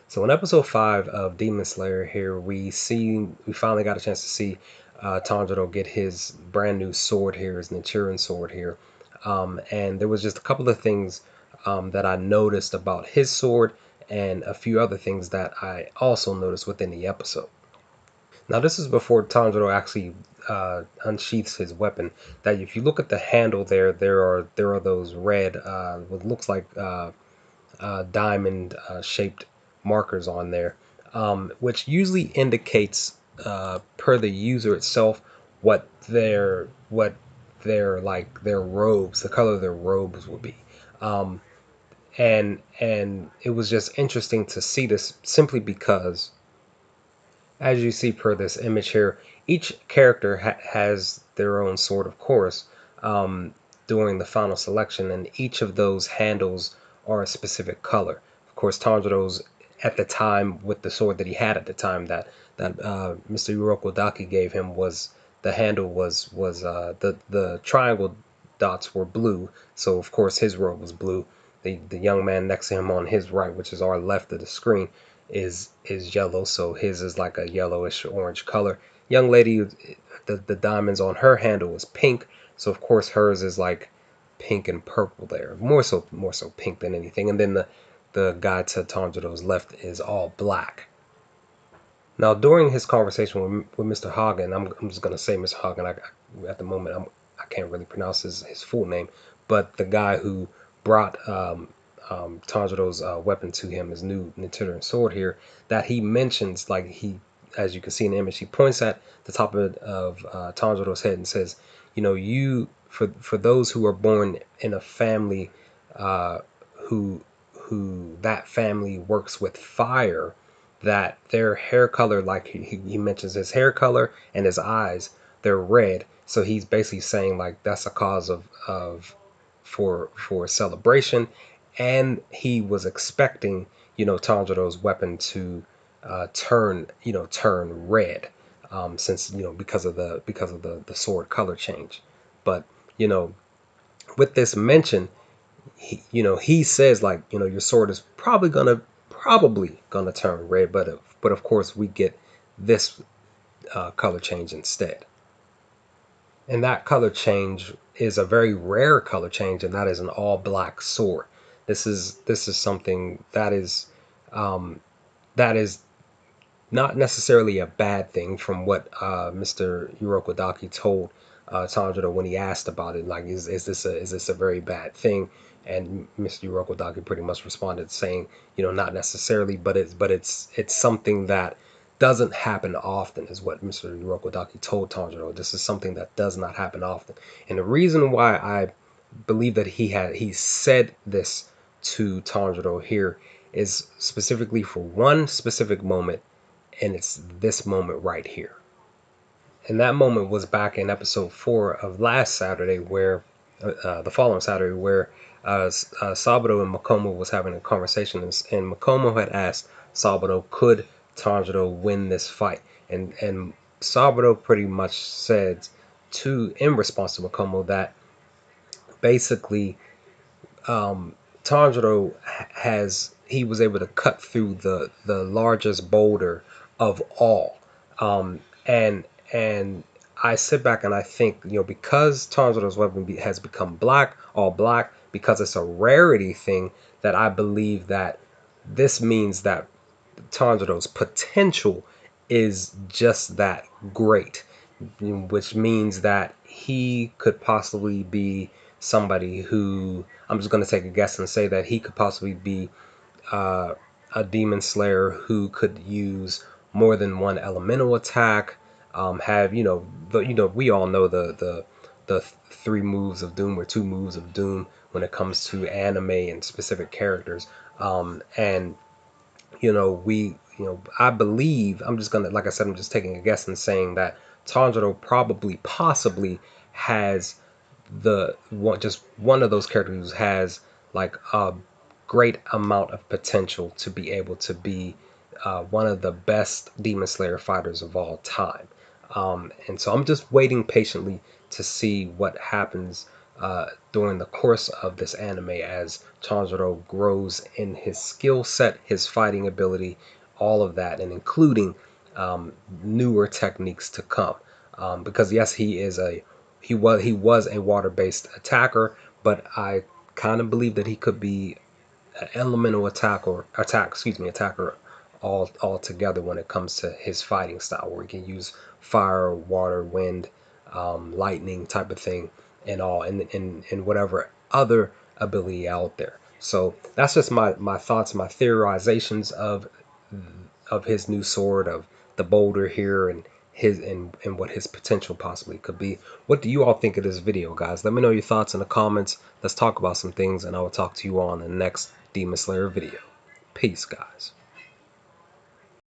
So in episode 5 of Demon Slayer here, we finally got a chance to see Tanjiro get his brand new sword here, his Nichiren sword here. And there was just a couple of things that I noticed about his sword and a few other things that I also noticed within the episode. Now this is before Tanjiro actually unsheaths his weapon. That if you look at the handle there are those red what looks like diamond shaped markers on there, which usually indicates per the user itself what their robes, the color of their robes will be. Um, and it was just interesting to see this simply because, as you see per this image here, each character has their own sword, of course, during the final selection, and each of those handles are a specific color. Of course, Tanjiro's at the time, with the sword that he had at the time that Mr. Urokodaki gave him, was the handle was the triangle dots were blue, so of course his robe was blue. The young man next to him on his right, which is our left of the screen, is yellow, so his is like a yellowish orange color. Young lady, the diamonds on her handle is pink, so of course hers is like pink and purple there, more so pink than anything. And then the guy to Tanjiro's left is all black. Now during his conversation with Mr. Hagen, I'm just gonna say Mr. Hagen. At the moment I can't really pronounce his full name, but the guy who brought Tanjiro's weapon to him, his new Nichiren sword here, that he mentions, like, as you can see in the image, he points at the top of Tanjiro's head and says, you, for those who are born in a family uh, who that family works with fire, that their hair color, like he mentions his hair color and his eyes, they're red. So he's basically saying, like, that's a cause for celebration, and he was expecting Tanjiro's weapon to turn red, since because of the sword color change. But you know with this mention, he says, like, your sword is probably gonna turn red, but of course we get this color change instead. And that color change is a very rare color change, and that is an all black sword. This is something that is not necessarily a bad thing, from what Mr. Urokodaki told Tanjiro when he asked about it. Like, is this a very bad thing? And Mr. Urokodaki pretty much responded saying, not necessarily, but it's something that doesn't happen often, is what Mr. Urokodaki told Tanjiro. This is something that does not happen often, and the reason why I believe that he said this to Tanjiro here is specifically for one specific moment, and it's this moment right here. And that moment was back in episode 4 of last Saturday, where the following Saturday, where Saburo and Makomo was having a conversation, and Makomo had asked Saburo, could Tanjiro win this fight? And Saburo pretty much said, in response to Makomo, that basically Tanjiro he was able to cut through the largest boulder of all. And I sit back and I think, because Tanjiro's weapon has become all black, because it's a rarity thing, that I believe that this means that Tanjiro's potential is just that great, which means that he could possibly be somebody who, I'm just going to take a guess and say that he could possibly be uh, a demon slayer who could use more than one elemental attack. Have we all know the three moves of doom, or two moves of doom, when it comes to anime and specific characters. And I believe, I'm just gonna, like I said, I'm just taking a guess and saying that Tanjiro probably, possibly, has just one of those characters who has, like, a great amount of potential to be able to be one of the best Demon Slayer fighters of all time. And so I'm just waiting patiently to see what happens during the course of this anime as Tanjiro grows in his skill set, his fighting ability, all of that, and including newer techniques to come. Because yes, he was a water-based attacker, but I kind of believe that he could be an elemental attacker all together when it comes to his fighting style, where he can use fire, water, wind, lightning type of thing, and all, and whatever other ability out there. So that's just my thoughts, my theorizations of his new sword, of the boulder here, and and what his potential possibly could be. What do you all think of this video, guys? Let me know your thoughts in the comments. Let's talk about some things, and I will talk to you all in the next Demon Slayer video. Peace, guys.